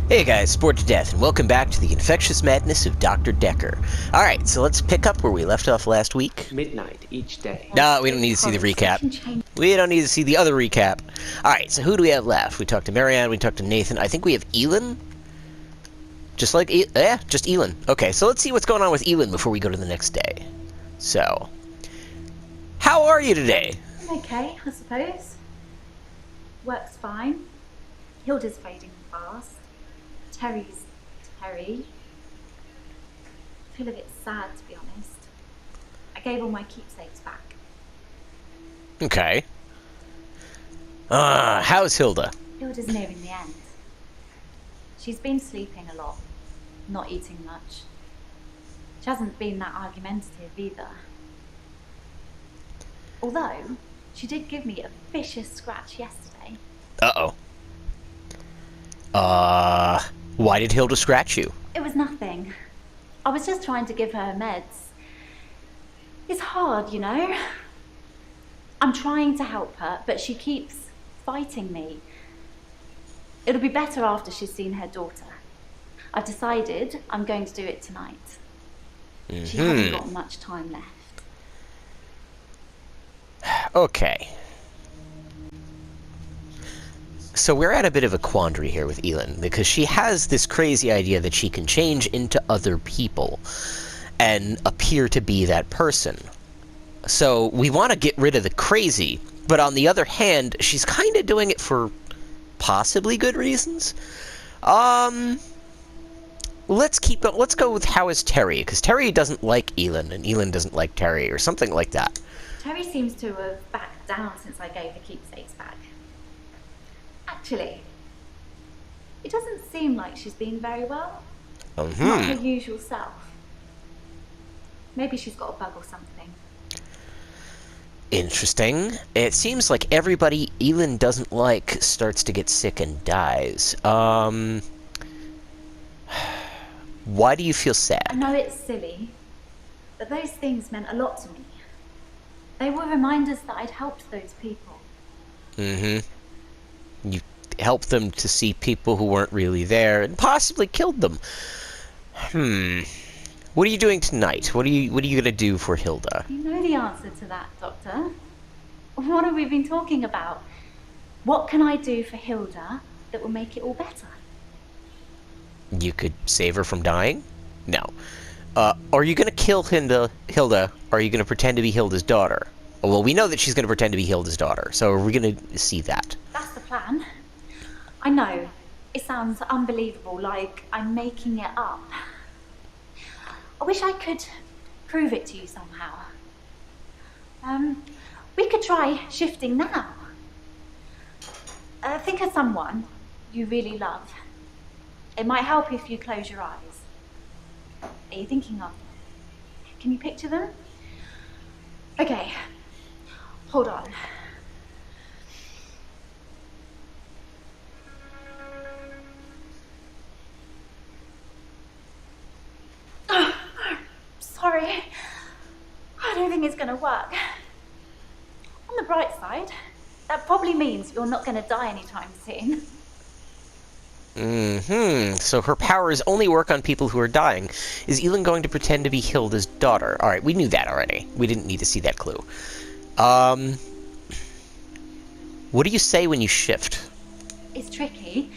Hey guys, bored to death, and welcome back to the infectious madness of Doctor Dekker. Alright, so let's pick up where we left off last week. Midnight each day. No, we don't need to see the recap. We don't need to see the other recap. Alright, so who do we have left? We talked to Marianna, we talked to Nathan. I think we have Elin? Just Elin. Okay, so let's see what's going on with Elin before we go to the next day. So, how are you today? I'm okay, I suppose. Work's fine. Hilda's fading fast. Terry's Terry. I feel a bit sad, to be honest. I gave all my keepsakes back. Okay. How's Hilda? Hilda's nearing the end. She's been sleeping a lot, not eating much. She hasn't been that argumentative either. Although, she did give me a vicious scratch yesterday. Uh-oh. Why did Hilda scratch you? It was nothing. I was just trying to give her meds. It's hard, you know? I'm trying to help her, but she keeps fighting me. It'll be better after she's seen her daughter. I've decided I'm going to do it tonight. She hasn't got much time left. Okay. So we're at a bit of a quandary here with Elin, because she has this crazy idea that she can change into other people and appear to be that person. So we want to get rid of the crazy, but on the other hand, she's kind of doing it for possibly good reasons. Let's go with how is Terry, because Terry doesn't like Elin, and Elin doesn't like Terry, or something like that. Terry seems to have backed down since I gave the keepsakes back. Actually, it doesn't seem like she's been very well. Not her usual self. Maybe she's got a bug or something. Interesting. It seems like everybody Elin doesn't like starts to get sick and dies. Why do you feel sad? I know it's silly, but those things meant a lot to me. They were reminders that I'd helped those people. You helped them to see people who weren't really there, and possibly killed them. What are you doing tonight? What are you gonna do for Hilda? You know the answer to that, Doctor. What have we been talking about? What can I do for Hilda that will make it all better? You could save her from dying? No. Are you gonna kill Hilda? Or are you gonna pretend to be Hilda's daughter? Well, we know that she's gonna pretend to be Hilda's daughter, so are we gonna see that? That's the plan. I know. It sounds unbelievable, like I'm making it up. I wish I could prove it to you somehow. We could try shifting now. Think of someone you really love. It might help if you close your eyes. Are you thinking of them? Can you picture them? Okay, hold on. Sorry, I don't think it's gonna work. On the bright side, that probably means you're not gonna die anytime soon. So her powers only work on people who are dying. Is Elin going to pretend to be Hilda's daughter? Alright, we knew that already. We didn't need to see that clue. What do you say when you shift? It's tricky.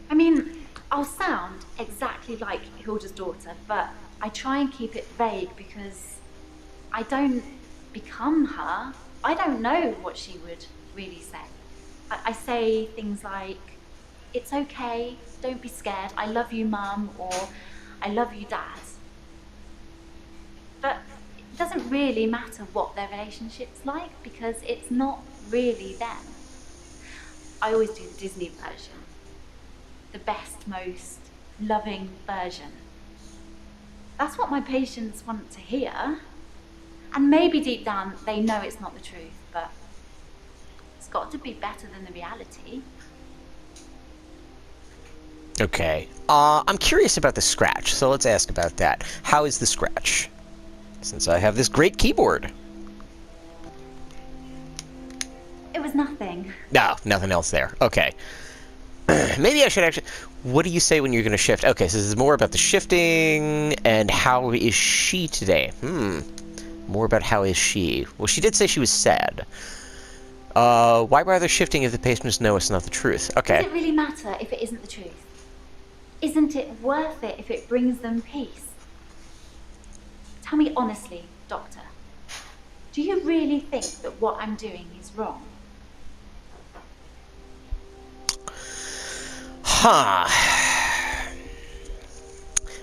I mean, I'll sound exactly like Hilda's daughter, but I try and keep it vague because I don't become her. I don't know what she would really say. I say things like, "It's okay, don't be scared, I love you, Mum," or "I love you, Dad." But it doesn't really matter what their relationship's like because it's not really them. I always do the Disney version. The best, most loving version. That's what my patients want to hear. And maybe deep down they know it's not the truth, but it's got to be better than the reality. Okay. I'm curious about the scratch, so let's ask about that. How is the scratch? Since I have this great keyboard. It was nothing. No, nothing else there. Okay. Maybe I should actually... What do you say when you're going to shift? Okay, so this is more about the shifting, and how is she today? More about how is she. Well, she did say she was sad. Why bother shifting if the patients know it's not the truth? Okay. Does it really matter if it isn't the truth? Isn't it worth it if it brings them peace? Tell me honestly, Doctor. Do you really think that what I'm doing is wrong? Huh.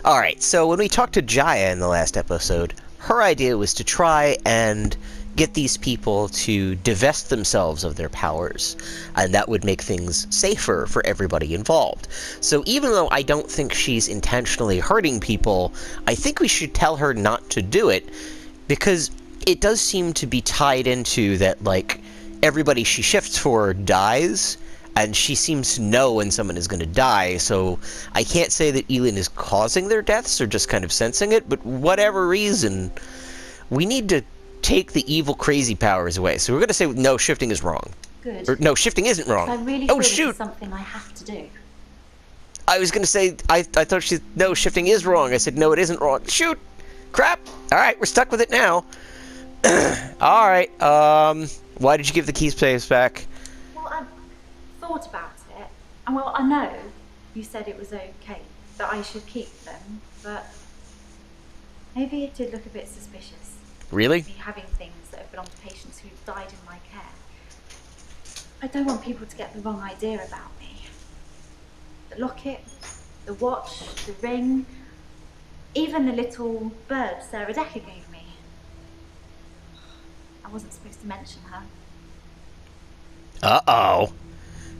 Alright, so when we talked to Jaya in the last episode, her idea was to try and get these people to divest themselves of their powers, and that would make things safer for everybody involved. So even though I don't think she's intentionally hurting people, I think we should tell her not to do it, because it does seem to be tied into that, like, everybody she shifts for dies, and she seems to know when someone is going to die, so I can't say that Elin is causing their deaths or just kind of sensing it, but whatever reason, we need to take the evil, crazy powers away. So we're going to say, no, shifting is wrong. Good. Or, no, shifting isn't wrong. I really oh, feel shoot! This is something I have to do. I was going to say, I thought she... No, shifting is wrong. I said, no, it isn't wrong. Shoot! Crap! Alright, we're stuck with it now. Alright, why did you give the key space back? Well, I thought about it, and well, I know you said it was okay, that I should keep them, but maybe it did look a bit suspicious. Really? Me having things that have belonged to patients who've died in my care. I don't want people to get the wrong idea about me. The locket, the watch, the ring, even the little bird Sarah Dekker gave me. I wasn't supposed to mention her. Uh-oh.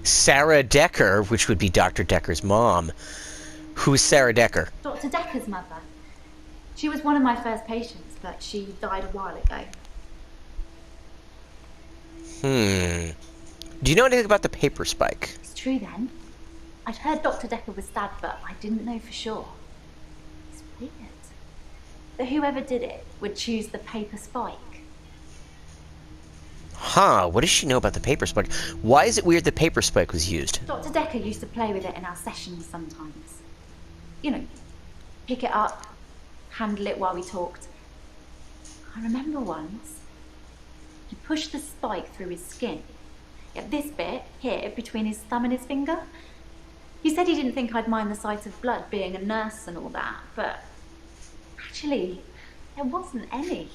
Sarah Dekker, which would be Dr. Dekker's mom. Who's Sarah Dekker? Dr. Dekker's mother. She was one of my first patients, but she died a while ago. Do you know anything about the paper spike? It's true then. I'd heard Dr. Dekker was stabbed, but I didn't know for sure. It's weird that whoever did it would choose the paper spike. Huh, what does she know about the paper spike? Why is it weird the paper spike was used? Dr. Dekker used to play with it in our sessions sometimes. You know, pick it up, handle it while we talked. I remember once, he pushed the spike through his skin. At this bit, here, between his thumb and his finger. He said he didn't think I'd mind the sight of blood, being a nurse and all that, but actually, there wasn't any.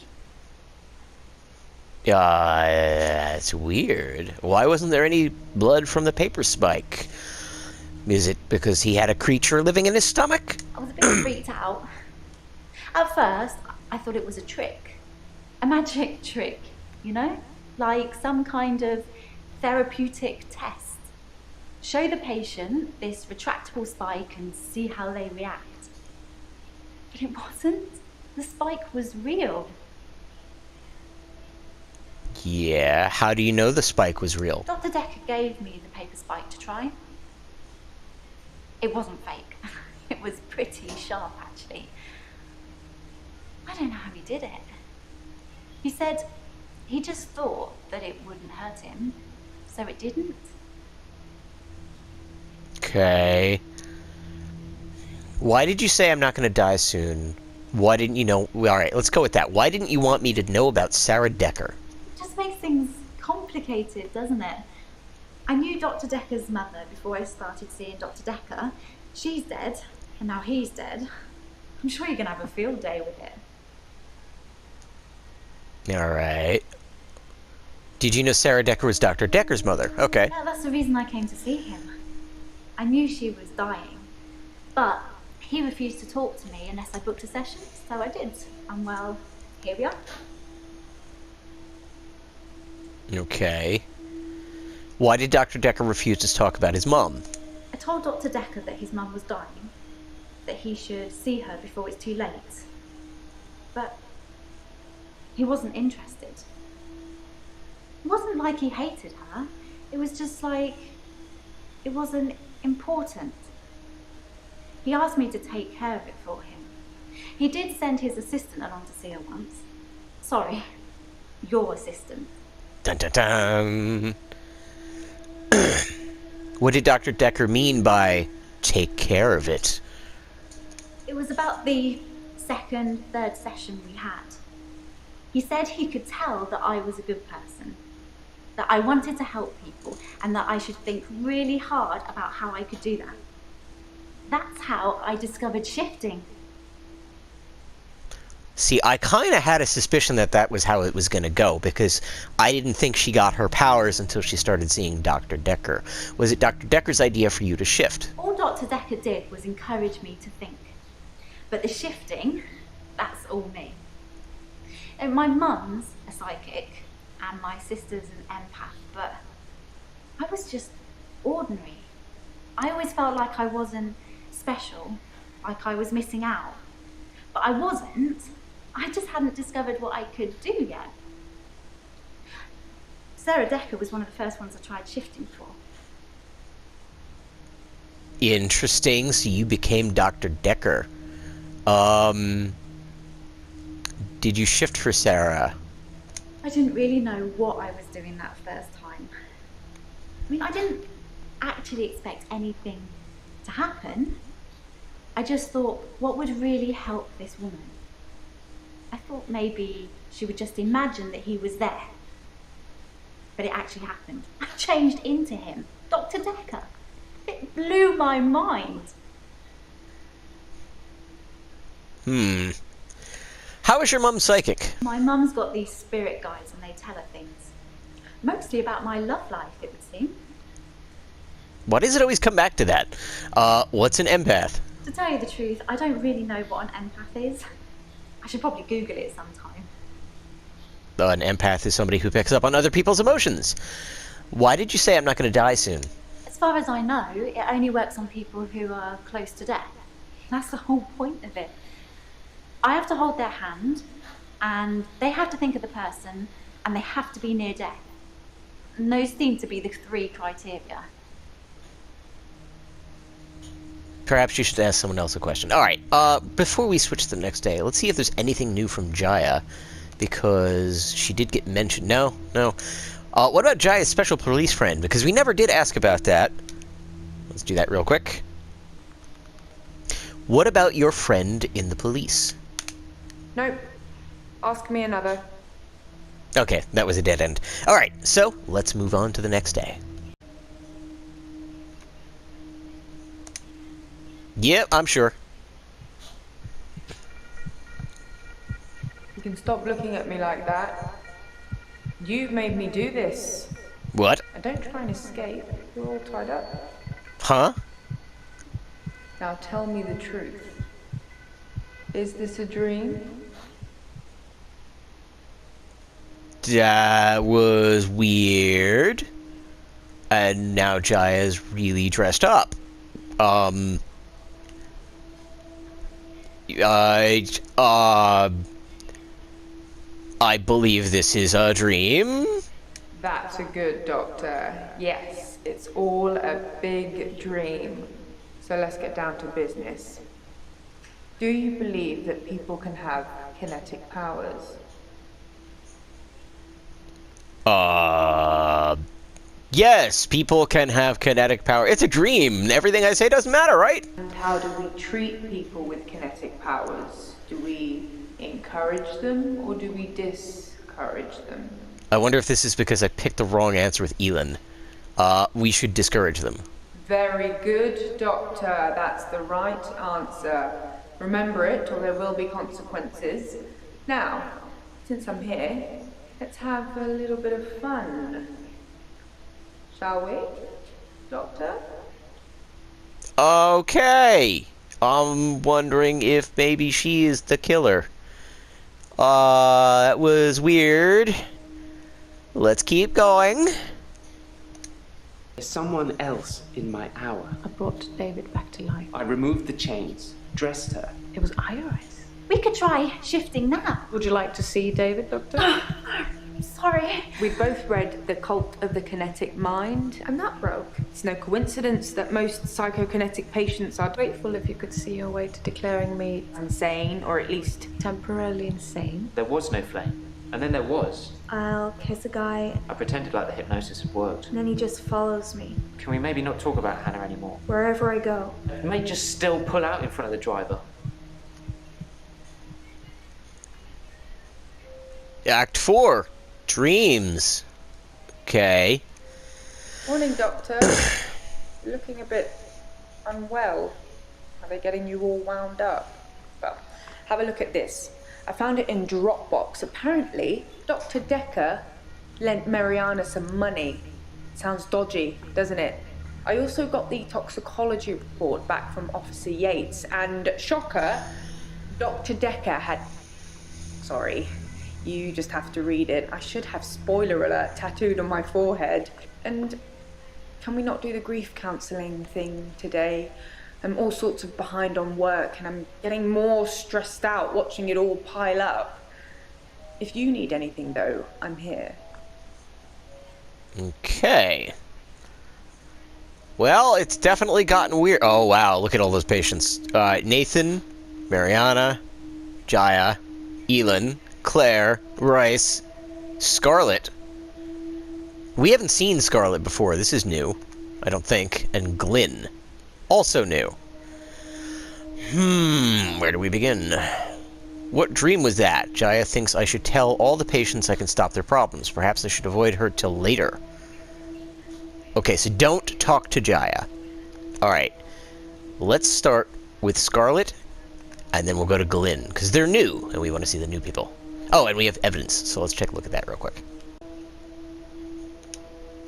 It's weird. Why wasn't there any blood from the paper spike? Is it because he had a creature living in his stomach? I was a bit freaked out. At first, I thought it was a trick. A magic trick, you know? Like some kind of therapeutic test. Show the patient this retractable spike and see how they react. But it wasn't. The spike was real. Yeah, how do you know the spike was real? Dr. Dekker gave me the paper spike to try. It wasn't fake. It was pretty sharp, actually. I don't know how he did it. He said he just thought that it wouldn't hurt him, so it didn't. Okay. Why did you say I'm not going to die soon? Why didn't you know... Alright, let's go with that. Why didn't you want me to know about Sarah Dekker? It just makes things complicated, doesn't it? I knew Dr. Dekker's mother before I started seeing Dr. Dekker. She's dead, and now he's dead. I'm sure you're going to have a field day with it. Alright. Did you know Sarah Dekker was Dr. Dekker's mother? Okay. Yeah, that's the reason I came to see him. I knew she was dying, but he refused to talk to me unless I booked a session, so I did. And well, here we are. Okay. Why did Dr. Dekker refuse to talk about his mom? I told Dr. Dekker that his mum was dying, that he should see her before it's too late. But he wasn't interested. It wasn't like he hated her. It was just like it wasn't important. He asked me to take care of it for him. He did send his assistant along to see her once. Sorry, your assistant. Dun dun dun. What did Dr. Dekker mean by take care of it? It was about the second, third session we had. He said he could tell that I was a good person, that I wanted to help people, and that I should think really hard about how I could do that. That's how I discovered shifting. See, I kind of had a suspicion that that was how it was going to go, because I didn't think she got her powers until she started seeing Dr. Dekker. Was it Dr. Dekker's idea for you to shift? All Dr. Dekker did was encourage me to think. But the shifting, that's all me. And my mum's a psychic, and my sister's an empath, but I was just ordinary. I always felt like I wasn't special, like I was missing out. But I wasn't. I just hadn't discovered what I could do yet. Sarah Dekker was one of the first ones I tried shifting for. Interesting. So you became Dr. Dekker. Did you shift for Sarah? I didn't really know what I was doing that first time. I mean, I didn't actually expect anything to happen. I just thought, what would really help this woman? I thought maybe she would just imagine that he was there. But it actually happened. I changed into him, Dr. Dekker. It blew my mind. How is your mum psychic? My mum's got these spirit guides and they tell her things. Mostly about my love life, it would seem. Why does it always come back to that? What's an empath? To tell you the truth, I don't really know what an empath is. I should probably Google it sometime. An empath is somebody who picks up on other people's emotions. Why did you say I'm not going to die soon? As far as I know, it only works on people who are close to death. That's the whole point of it. I have to hold their hand, and they have to think of the person, and they have to be near death. And those seem to be the 3 criteria. Perhaps you should ask someone else a question. Alright, before we switch to the next day, let's see if there's anything new from Jaya, because she did get mentioned. No? What about Jaya's special police friend? Because we never did ask about that. Let's do that real quick. What about your friend in the police? Nope. Ask me another. Okay, that was a dead end. Alright, so let's move on to the next day. Yep, I'm sure. You can stop looking at me like that. You've made me do this. What? And don't try and escape. You're all tied up. Huh? Now tell me the truth. Is this a dream? That was weird. And now Jaya's really dressed up. I believe this is a dream. That's a good doctor. Yes, it's all a big dream. So let's get down to business. Do you believe that people can have kinetic powers? Yes, people can have kinetic power. It's a dream. Everything I say doesn't matter, right? And how do we treat people with kinetic powers? Do we encourage them or do we discourage them? I wonder if this is because I picked the wrong answer with Elin. We should discourage them. Very good, Doctor. That's the right answer. Remember it, or there will be consequences. Now, since I'm here, let's have a little bit of fun. Shall we, Doctor? Okay. I'm wondering if maybe she is the killer. That was weird. Let's keep going. There's someone else in my hour. I brought David back to life. I removed the chains, dressed her. It was Iris. We could try shifting now. Would you like to see David, Doctor? Sorry. We both read The Cult of the Kinetic Mind, and that broke. It's no coincidence that most psychokinetic patients are Grateful if you could see your way to declaring me insane, or at least temporarily insane. There was no flame. And then there was. I'll kiss a guy, I pretended like the hypnosis had worked. and then he just follows me, Can we maybe not talk about Hannah anymore? wherever I go. You may just still pull out in front of the driver. Act 4. Dreams. Okay. Morning, Doctor. You're looking a bit unwell. Are they getting you all wound up? Well, have a look at this. I found it in Dropbox. Apparently, Dr. Dekker lent Marianna some money. Sounds dodgy, doesn't it? I also got the toxicology report back from Officer Yates, and shocker, Dr. Dekker had... Sorry, you just have to read it. I should have spoiler alert tattooed on my forehead. And can we not do the grief counselling thing today? I'm all sorts of behind on work, and I'm getting more stressed out watching it all pile up. If you need anything, though, I'm here. Okay. Well, it's definitely gotten weird. Oh, wow. Look at all those patients. Nathan, Marianna, Jaya, Elin, Claire, Rice, Scarlett. We haven't seen Scarlett before. This is new, I don't think. And Glyn. Also new. Where do we begin? What dream was that? Jaya thinks I should tell all the patients I can stop their problems. Perhaps I should avoid her till later. Okay, so don't talk to Jaya. Alright. Let's start with Scarlett, and then we'll go to Glyn, because they're new, and we want to see the new people. Oh, and we have evidence, so let's take a look at that real quick.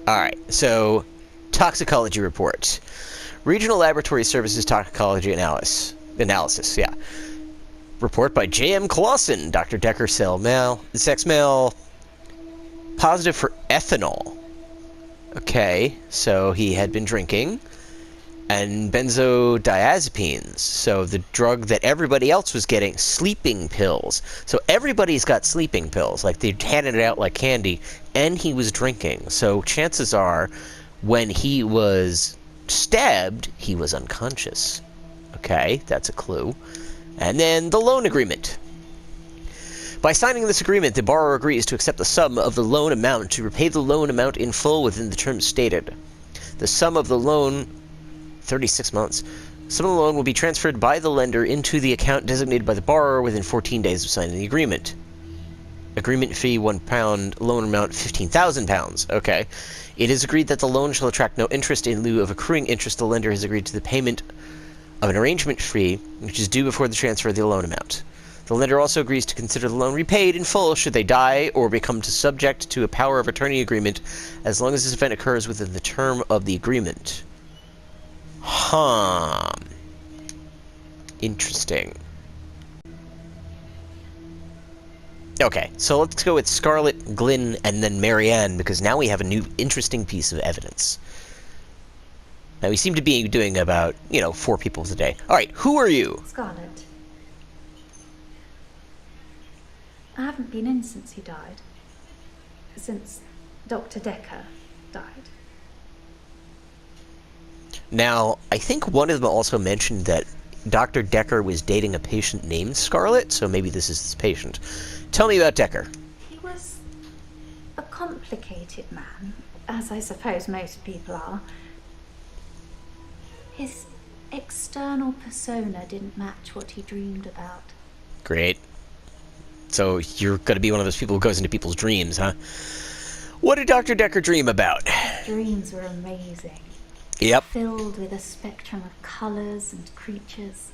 Alright, so toxicology report. Regional Laboratory Services Toxicology Analysis, yeah. Report by J.M. Clausen. Dr. Dekker, sex male, positive for ethanol. Okay, so he had been drinking. And benzodiazepines, so the drug that everybody else was getting, sleeping pills. So everybody's got sleeping pills, like they handed it out like candy, and he was drinking. So chances are, when he was stabbed, he was unconscious. Okay, that's a clue. And then the loan agreement. By signing this agreement, the borrower agrees to accept the sum of the loan amount to repay the loan amount in full within the terms stated. The sum of the loan, 36 months. Some of the loan will be transferred by the lender into the account designated by the borrower within 14 days of signing the agreement. Agreement fee £1, loan amount £15,000. Okay. It is agreed that the loan shall attract no interest. In lieu of accruing interest, the lender has agreed to the payment of an arrangement fee, which is due before the transfer of the loan amount. The lender also agrees to consider the loan repaid in full should they die or become subject to a power of attorney agreement, as long as this event occurs within the term of the agreement. Interesting. Okay, so let's go with Scarlett, Glyn, and then Marianne, because now we have a new interesting piece of evidence. Now, we seem to be doing about, 4 people today. Alright, who are you? Scarlett. I haven't been in since he died. Since Dr. Dekker died. Now, I think one of them also mentioned that Dr. Dekker was dating a patient named Scarlett, so maybe this is this patient. Tell me about Dekker. He was a complicated man, as I suppose most people are. His external persona didn't match what he dreamed about. Great. So you're going to be one of those people who goes into people's dreams, huh? What did Dr. Dekker dream about? Dreams were amazing. Yep. Filled with a spectrum of colours and creatures.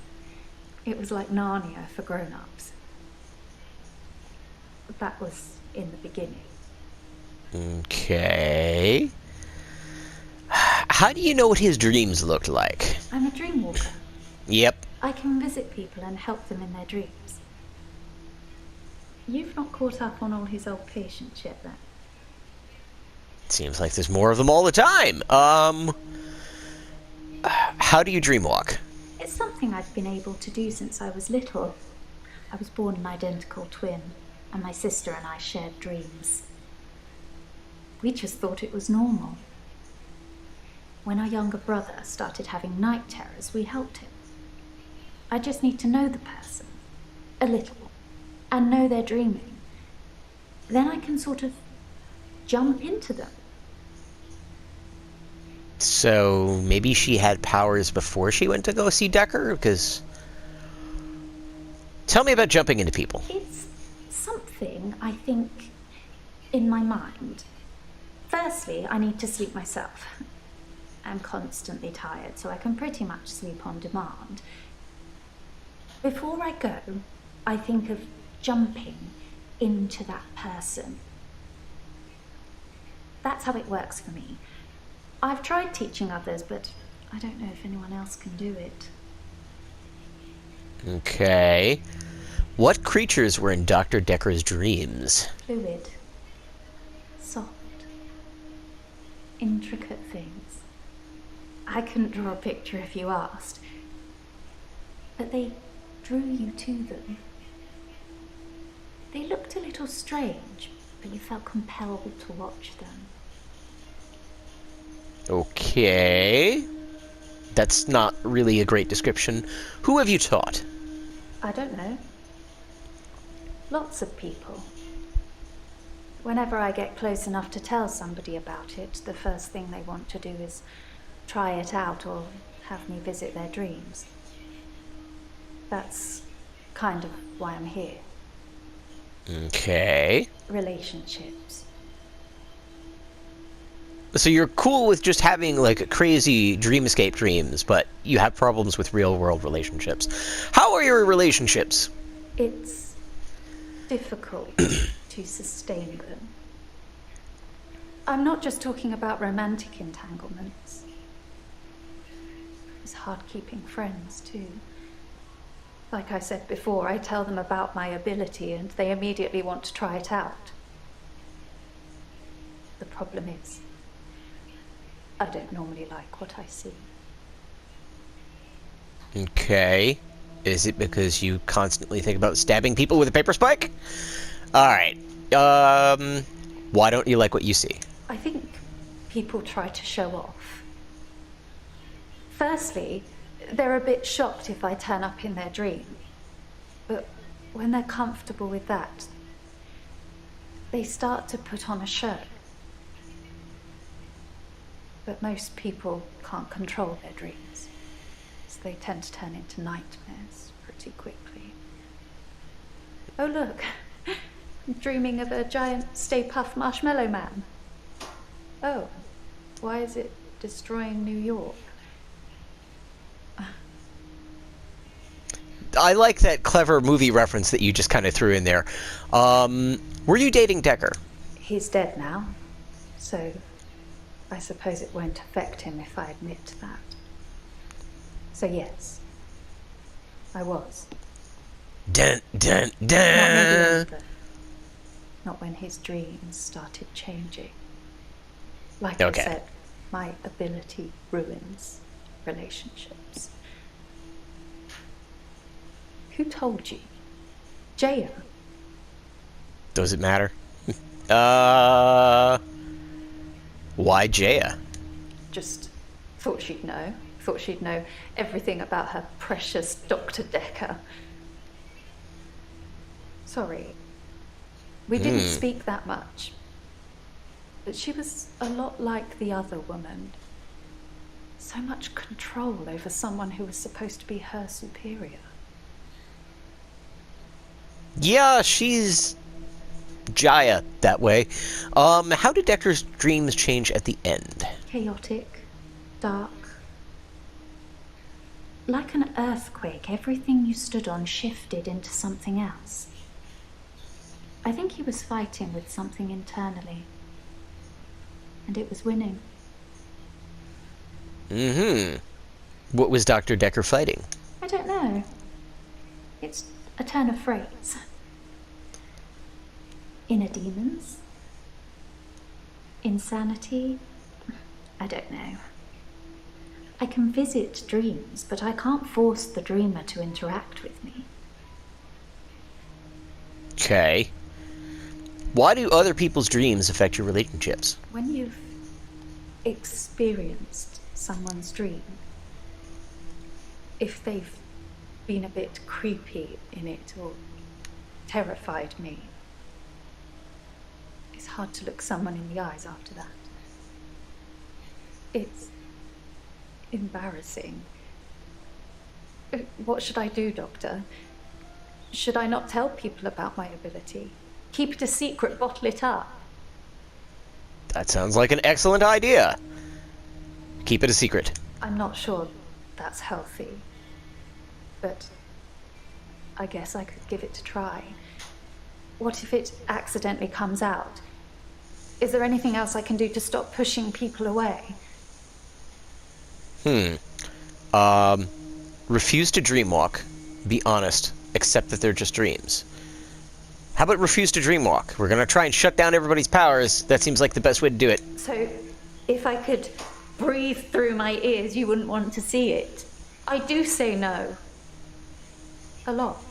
It was like Narnia for grown-ups. That was in the beginning. Okay. How do you know what his dreams looked like? I'm a dream walker. Yep. I can visit people and help them in their dreams. You've not caught up on all his old patients yet, then? Seems like there's more of them all the time. How do you dreamwalk? It's something I've been able to do since I was little. I was born an identical twin, and my sister and I shared dreams. We just thought it was normal. When our younger brother started having night terrors, we helped him. I just need to know the person, a little, and know they're dreaming. then I can sort of jump into them. So maybe she had powers before she went to go see Dekker? Because... Tell me about jumping into people. It's something, I think, in my mind. Firstly, I need to sleep myself. I'm constantly tired, so I can pretty much sleep on demand. Before I go, I think of jumping into that person. That's how it works for me. I've tried teaching others, but I don't know if anyone else can do it. Okay. What creatures were in Dr. Dekker's dreams? Fluid. Soft. Intricate things. I couldn't draw a picture if you asked. But they drew you to them. They looked a little strange, but you felt compelled to watch them. Okay. That's not really a great description. Who have you taught? I don't know. Lots of people. Whenever I get close enough to tell somebody about it, the first thing they want to do is try it out or have me visit their dreams. That's kind of why I'm here. Okay. Relationships. So you're cool with just having, like, crazy dreamscape dreams, but you have problems with real-world relationships. How are your relationships? It's difficult to sustain them. I'm not just talking about romantic entanglements. It's hard keeping friends, too. Like I said before, I tell them about my ability and they immediately want to try it out. The problem is, I don't normally like what I see. Okay. Is it because you constantly think about stabbing people with a paper spike? Alright. Why don't you like what you see? I think people try to show off. Firstly, they're a bit shocked if I turn up in their dream. But when they're comfortable with that, they start to put on a show. But most people can't control their dreams, so they tend to turn into nightmares pretty quickly. Oh look, I'm dreaming of a giant Stay Puft Marshmallow Man. Oh, why is it destroying New York? I like that clever movie reference that you just kind of threw in there. Were you dating Dekker? He's dead now, so I suppose it won't affect him if I admit that. So yes, I was. Dun, dun, Not dun. near the end, not when his dreams started changing. Like Okay. I said, my ability ruins relationships. Who told you? Jaya. Does it matter? Why Jaya? Just thought she'd know. Thought she'd know everything about her precious Doctor Dekker. Sorry. We didn't speak that much. But she was a lot like the other woman. So much control over someone who was supposed to be her superior. Yeah, she's Jaya that way. How did Dekker's dreams change at the end? Chaotic, dark. Like an earthquake, everything you stood on shifted into something else. I think he was fighting with something internally. And it was winning. What was Dr. Dekker fighting? I don't know. It's a turn of phrase. Inner demons? Insanity? I don't know. I can visit dreams, but I can't force the dreamer to interact with me. Okay. Why do other people's dreams affect your relationships? When you've experienced someone's dream, if they've been a bit creepy in it or terrified me, It's hard to look someone in the eyes after that. It's embarrassing. What should I do, Doctor? Should I not tell people about my ability? Keep it a secret, bottle it up? That sounds like an excellent idea. Keep it a secret. I'm not sure that's healthy, but I guess I could give it a try. What if it accidentally comes out? Is there anything else I can do to stop pushing people away? Refuse to dreamwalk. Be honest. Accept that they're just dreams. How about refuse to dreamwalk? We're gonna try and shut down everybody's powers. That seems like the best way to do it. So, if I could breathe through my ears, you wouldn't want to see it. I do say no. A lot.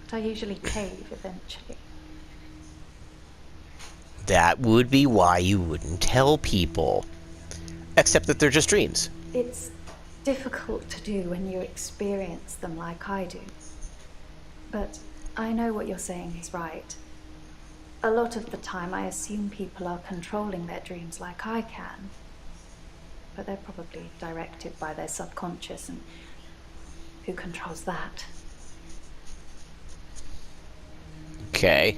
But I usually cave eventually. That would be why you wouldn't tell people. Except that they're just dreams. It's difficult to do when you experience them like I do. But I know what you're saying is right. A lot of the time I assume people are controlling their dreams like I can. But they're probably directed by their subconscious, and who controls that? Okay.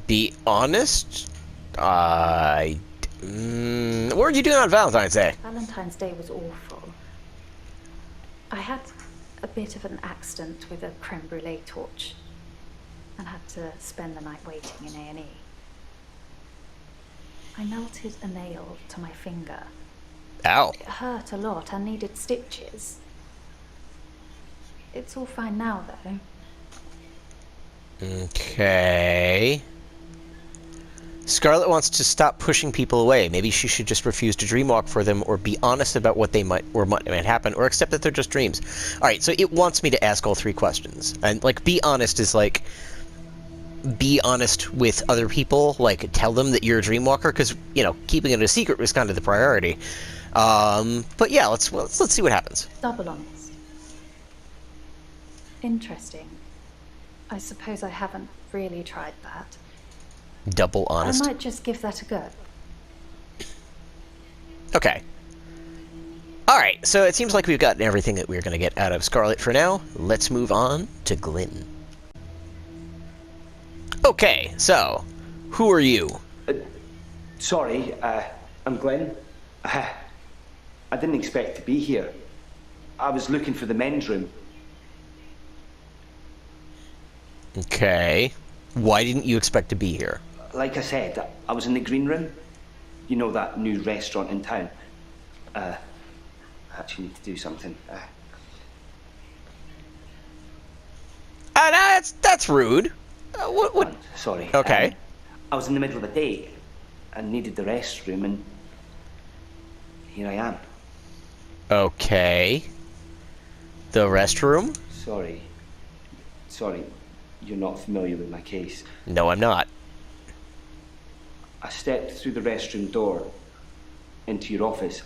Be honest? What were you doing on Valentine's Day? Valentine's Day was awful. I had a bit of an accident with a creme brulee torch and had to spend the night waiting in A&E. I melted a nail to my finger. Ow. It hurt a lot and needed stitches. It's all fine now, though. Okay. Scarlett wants to stop pushing people away. Maybe she should just refuse to dreamwalk for them, or be honest about what they might happen, or accept that they're just dreams. Alright, so it wants me to ask all three questions. And, like, be honest is, like, be honest with other people. Like, tell them that you're a dreamwalker, because, you know, keeping it a secret was kind of the priority. But yeah, let's see what happens. Double honest. Interesting. I suppose I haven't really tried that. Double honest. I might just give that a go. Okay. Alright, so it seems like we've gotten everything that we're going to get out of Scarlett for now. Let's move on to Glyn. Okay, so, who are you? Sorry, I'm Glyn. I didn't expect to be here. I was looking for the men's room. Okay. Why didn't you expect to be here? Like I said, I was in the green room. You know, that new restaurant in town. I actually need to do something. That's rude. What? Sorry. Okay. I was in the middle of a date and needed the restroom, and here I am. Okay. The restroom? Sorry, you're not familiar with my case. No, I'm not. I stepped through the restroom door into your office.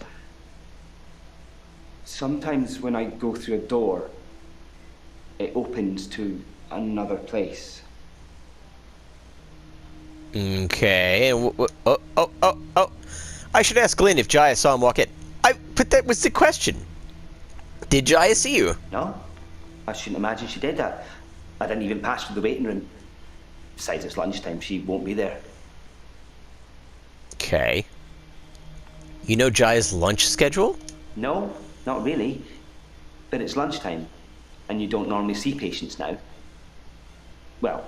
Sometimes when I go through a door, it opens to another place. Okay. Oh. I should ask Glyn if Jaya saw him walk in. But that was the question. Did Jaya see you? No, I shouldn't imagine she did that. I didn't even pass through the waiting room. Besides, it's lunchtime, she won't be there. Okay. You know Jaya's lunch schedule? No, not really. But it's lunchtime, and you don't normally see patients now. Well,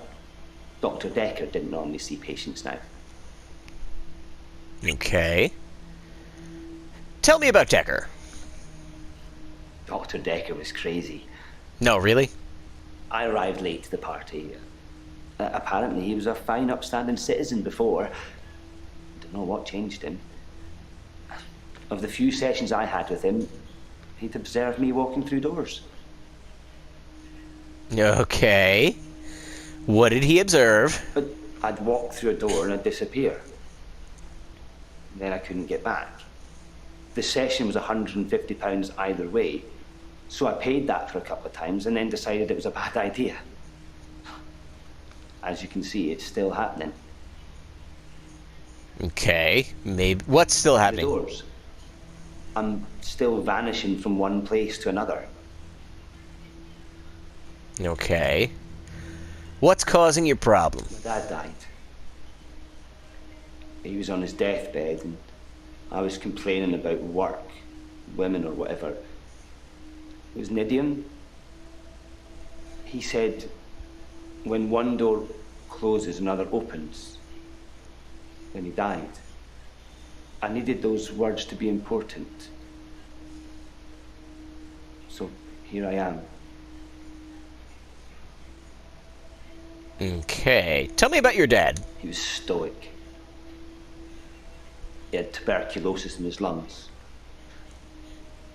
Doctor Dekker didn't normally see patients now. Okay. Tell me about Dekker. Doctor Dekker was crazy. No, really? I arrived late to the party. Apparently he was a fine, upstanding citizen before. Don't know what changed him. Of the few sessions I had with him, he'd observed me walking through doors. Okay. What did he observe? But I'd walk through a door and I'd disappear. Then I couldn't get back. The session was £150 either way, so I paid that for a couple of times and then decided it was a bad idea. as you can see, it's still happening. Okay, maybe. What's still The happening? doors. I'm still vanishing from one place to another. Okay. What's causing your problem? My dad died. He was on his deathbed, and I was complaining about work, women, or whatever. It was an idiom. He said, when one door closes, another opens. When he died, I needed those words to be important. So here I am. Okay. Tell me about your dad. He was stoic. He had tuberculosis in his lungs.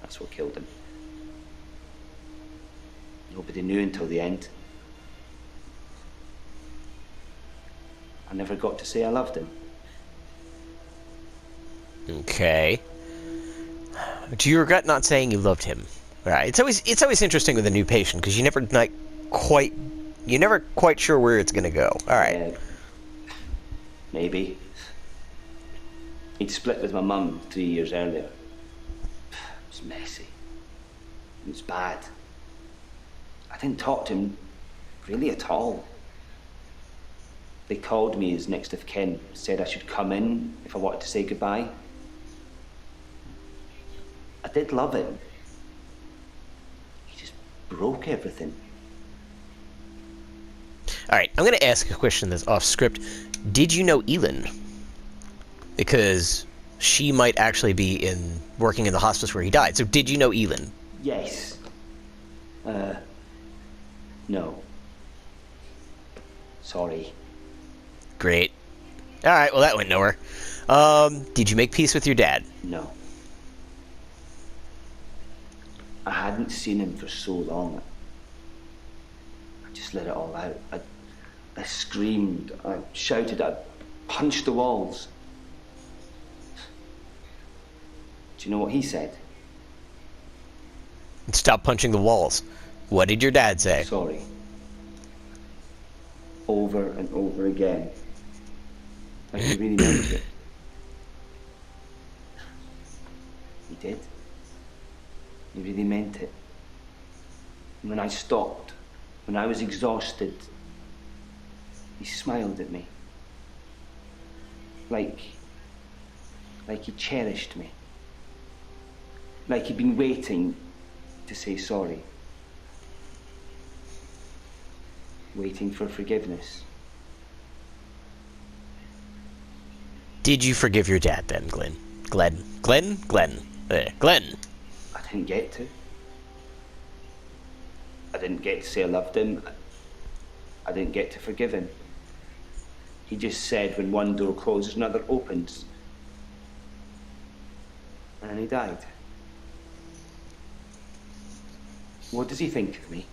That's what killed him. Nobody knew until the end. I never got to say I loved him. Okay. Do you regret not saying you loved him? Right. It's always interesting with a new patient because you're never quite sure where it's gonna go. All right. Maybe. He'd split with my mum 3 years earlier. It was messy. It was bad. I didn't talk to him really at all. They called me as next of kin, said I should come in if I wanted to say goodbye. I did love him. He just broke everything. All right. I'm gonna ask a question that's off script. Did you know Elin? Because she might actually be working in the hospice where he died. So did you know Elin? Yes. No. Sorry. Great. All right. Well, that went nowhere. Did you make peace with your dad? No. I hadn't seen him for so long. I just let it all out. I screamed, I shouted, I punched the walls. Do you know what he said? Stop punching the walls. What did your dad say? Sorry. Over and over again. Like he really meant it. He did. He really meant it. And when I stopped, when I was exhausted, he smiled at me. Like he cherished me. Like he'd been waiting to say sorry. Waiting for forgiveness. Did you forgive your dad then, Glyn? Glenn. I didn't get to. I didn't get to say I loved him. I didn't get to forgive him. He just said when one door closes, another opens. And then he died. What does he think of me?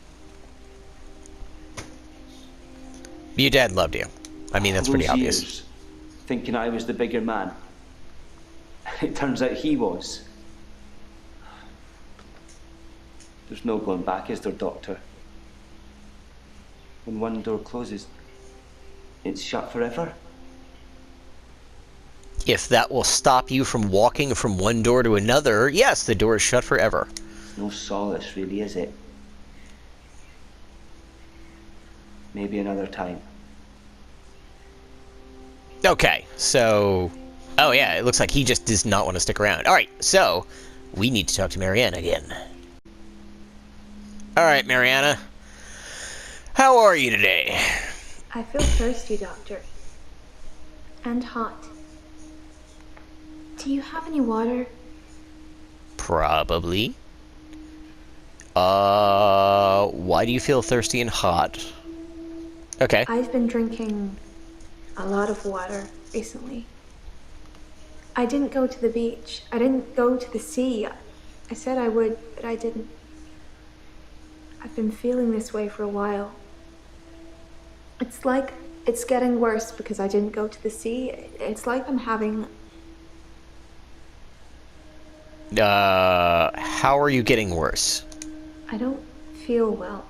Your dad loved you. I mean, that's All pretty those obvious. years, thinking I was the bigger man. It turns out he was. There's no going back, is there, Doctor? When one door closes, it's shut forever. If that will stop you from walking from one door to another, yes, the door is shut forever. No solace, really, is it? Maybe another time. Okay, so... Oh yeah, it looks like he just does not want to stick around. Alright, so... We need to talk to Marianna again. Alright, Marianna. How are you today? I feel thirsty, Doctor. And hot. Do you have any water? Probably. Why do you feel thirsty and hot? Okay. I've been drinking a lot of water recently. I didn't go to the beach. I didn't go to the sea. I said I would, but I didn't. I've been feeling this way for a while. It's like it's getting worse because I didn't go to the sea. It's like I'm having... How are you getting worse? I don't feel well.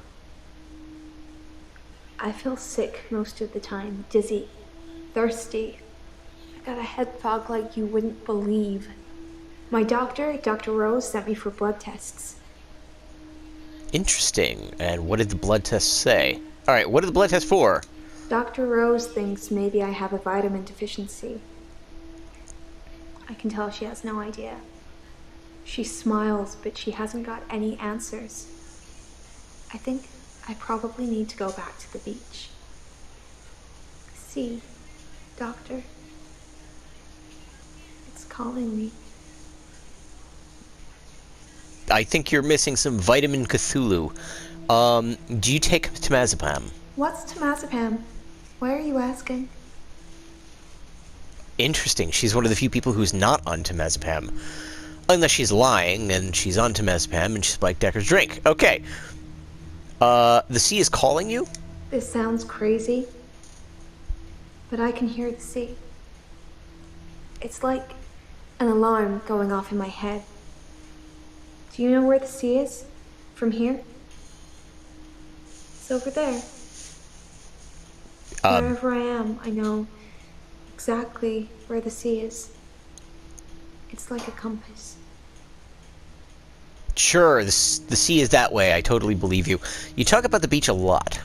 I feel sick most of the time, dizzy, thirsty. I got a head fog like you wouldn't believe. My doctor, Dr. Rose, sent me for blood tests. Interesting. And what did the blood tests say? Alright, what are the blood tests for? Dr. Rose thinks maybe I have a vitamin deficiency. I can tell she has no idea. She smiles, but she hasn't got any answers. I think I probably need to go back to the beach. See, Doctor. It's calling me. I think you're missing some vitamin Cthulhu. Do you take temazepam? What's temazepam? Why are you asking? Interesting. She's one of the few people who's not on temazepam. Unless she's lying, and she's on temazepam, and she spiked Dekker's drink. Okay. The sea is calling you? This sounds crazy, but I can hear the sea. It's like an alarm going off in my head. Do you know where the sea is? From here? It's over there. Wherever I am, I know exactly where the sea is. It's like a compass. Sure, the sea is that way. I totally believe you. You talk about the beach a lot.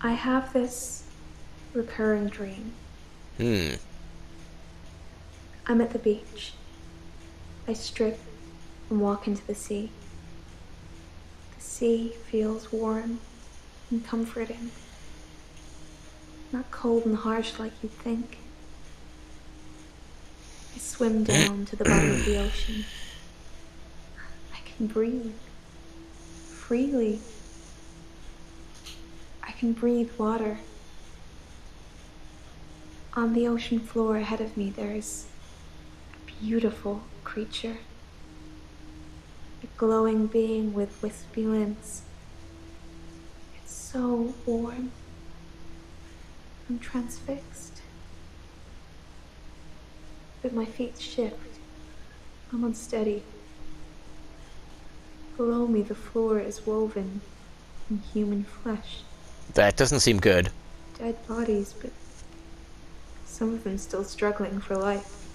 I have this recurring dream. I'm at the beach. I strip and walk into the sea. The sea feels warm and comforting. Not cold and harsh like you'd think. I swim down to the bottom of the ocean. I can breathe freely. I can breathe water. On the ocean floor ahead of me, there's a beautiful creature. A glowing being with wispy limbs. It's so warm. I'm transfixed. But my feet shift. I'm unsteady. Below me, the floor is woven in human flesh. That doesn't seem good. Dead bodies, but some of them still struggling for life.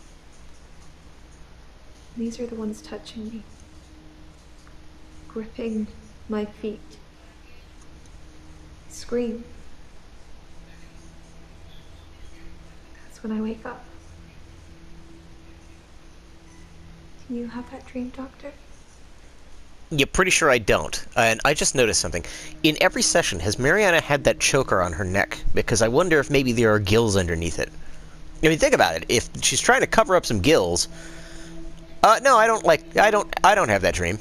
These are the ones touching me. Gripping my feet. I scream. That's when I wake up. Do you have that dream, Doctor? Yeah, pretty sure I don't. And I just noticed something. In every session, has Marianna had that choker on her neck? Because I wonder if maybe there are gills underneath it. I mean, think about it. If she's trying to cover up some gills... no, I don't have that dream.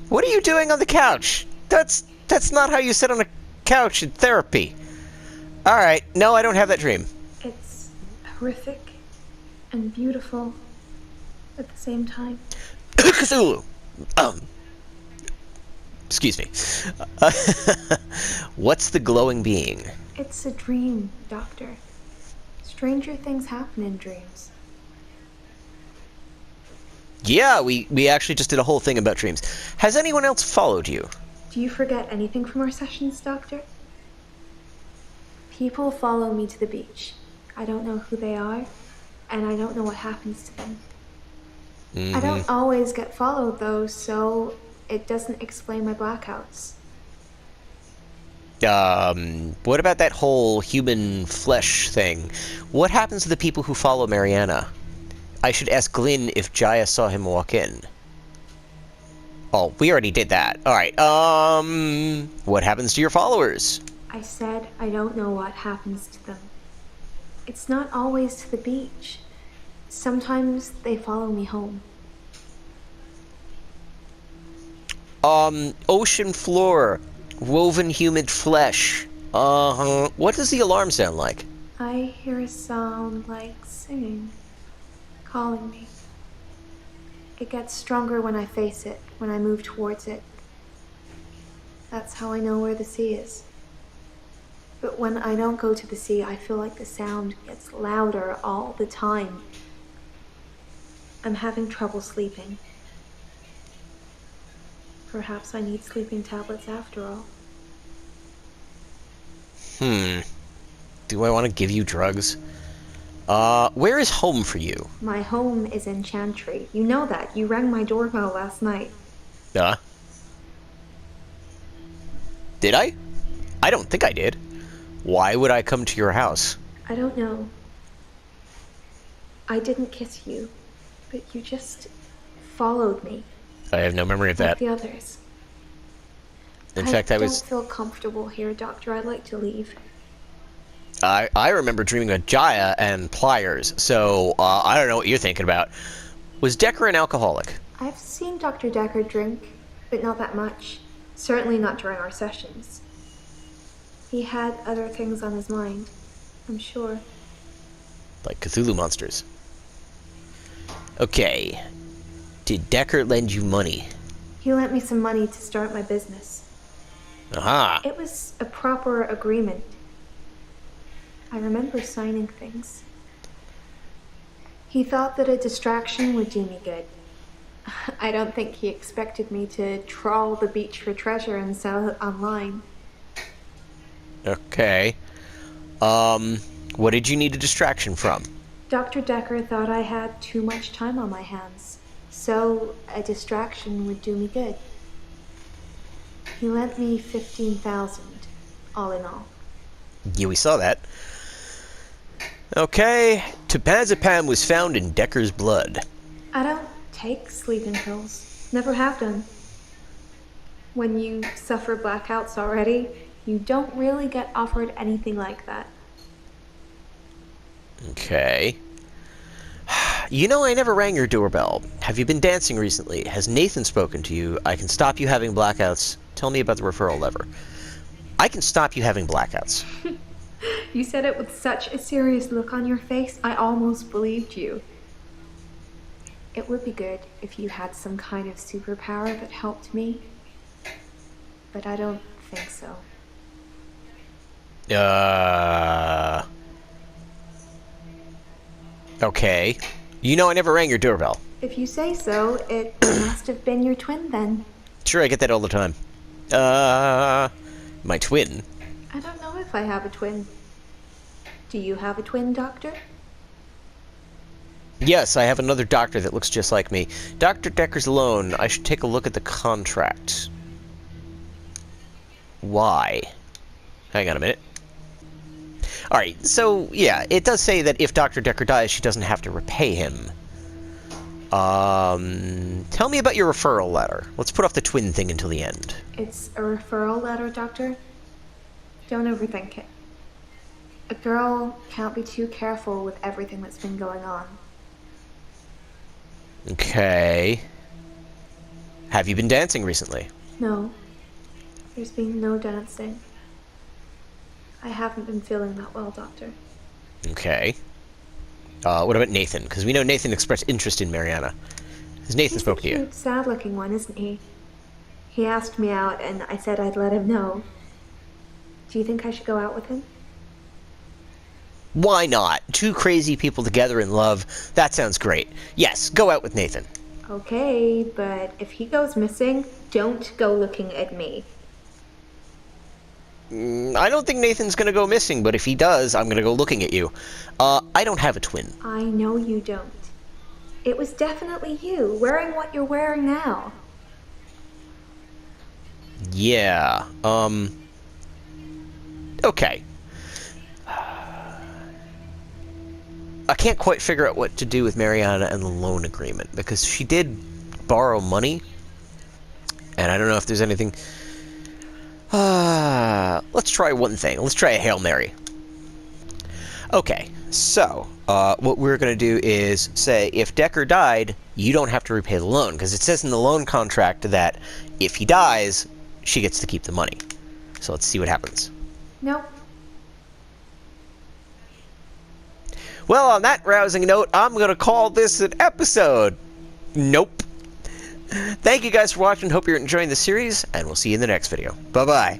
What are you doing on the couch? That's not how you sit on a couch in therapy. Alright, no, I don't have that dream. It's horrific and beautiful at the same time. Cthulhu! Excuse me. What's the glowing being? It's a dream, Doctor. Stranger things happen in dreams. Yeah, we actually just did a whole thing about dreams. Has anyone else followed you? Do you forget anything from our sessions, Doctor? People follow me to the beach. I don't know who they are, and I don't know what happens to them. I don't always get followed, though, so it doesn't explain my blackouts. What about that whole human flesh thing? What happens to the people who follow Marianna? I should ask Glyn if Jaya saw him walk in. Oh, we already did that. Alright, what happens to your followers? I said I don't know what happens to them. It's not always to the beach. Sometimes they follow me home. Ocean floor. Woven humid flesh. What does the alarm sound like? I hear a sound like singing, calling me. It gets stronger when I face it, when I move towards it. That's how I know where the sea is. But when I don't go to the sea, I feel like the sound gets louder all the time. I'm having trouble sleeping. Perhaps I need sleeping tablets after all. Do I want to give you drugs? Where is home for you? My home is in Chantry. You know that. You rang my doorbell last night. Did I? I don't think I did. Why would I come to your house? I don't know. I didn't kiss you, but you just followed me. I have no memory of Like that. the others. In fact, I don't was... feel comfortable here, Doctor. I'd like to leave. I remember dreaming of Jaya and Pliers, so I don't know what you're thinking about. Was Dekker an alcoholic? I've seen Dr. Dekker drink, but not that much. Certainly not during our sessions. He had other things on his mind, I'm sure. Like Cthulhu monsters. Okay. Did Dekker lend you money? He lent me some money to start my business. Aha! It was a proper agreement. I remember signing things. He thought that a distraction would do me good. I don't think he expected me to trawl the beach for treasure and sell it online. Okay. What did you need a distraction from? Dr. Dekker thought I had too much time on my hands, so a distraction would do me good. He lent me 15,000, all in all. Yeah, we saw that. Okay. Topazepam was found in Dekker's blood. I don't take sleeping pills. Never have done. When you suffer blackouts already, you don't really get offered anything like that. Okay. You know, I never rang your doorbell. Have you been dancing recently? Has Nathan spoken to you? I can stop you having blackouts. Tell me about the referral lever. I can stop you having blackouts. You said it with such a serious look on your face, I almost believed you. It would be good if you had some kind of superpower that helped me, but I don't think so. Okay. You know I never rang your doorbell. If you say so, it must have been your twin then. Sure, I get that all the time. My twin? I don't know if I have a twin. Do you have a twin, Doctor? Yes, I have another doctor that looks just like me. Dr. Dekker's alone. I should take a look at the contract. Why? Hang on a minute. Alright, so, yeah, it does say that if Dr. Dekker dies, she doesn't have to repay him. Tell me about your referral letter. Let's put off the twin thing until the end. It's a referral letter, Doctor. Don't overthink it. A girl can't be too careful with everything that's been going on. Okay. Have you been dancing recently? No. There's been no dancing. I haven't been feeling that well, Doctor. Okay. What about Nathan? Because we know Nathan expressed interest in Marianna. Has Nathan spoke to you? He's a cute, sad-looking one, isn't he? He asked me out, and I said I'd let him know. Do you think I should go out with him? Why not? Two crazy people together in love. That sounds great. Yes, go out with Nathan. Okay, but if he goes missing, don't go looking at me. I don't think Nathan's gonna go missing, but if he does, I'm gonna go looking at you. I don't have a twin. I know you don't. It was definitely you, wearing what you're wearing now. Yeah, okay. I can't quite figure out what to do with Marianna and the loan agreement, because she did borrow money, and I don't know if there's anything... let's try one thing. Let's try a Hail Mary. Okay, so, what we're going to do is say, if Dekker died, you don't have to repay the loan, because it says in the loan contract that if he dies, she gets to keep the money. So let's see what happens. Nope. Well, on that rousing note, I'm going to call this an episode. Nope. Thank you guys for watching. Hope you're enjoying the series, and we'll see you in the next video. Bye-bye.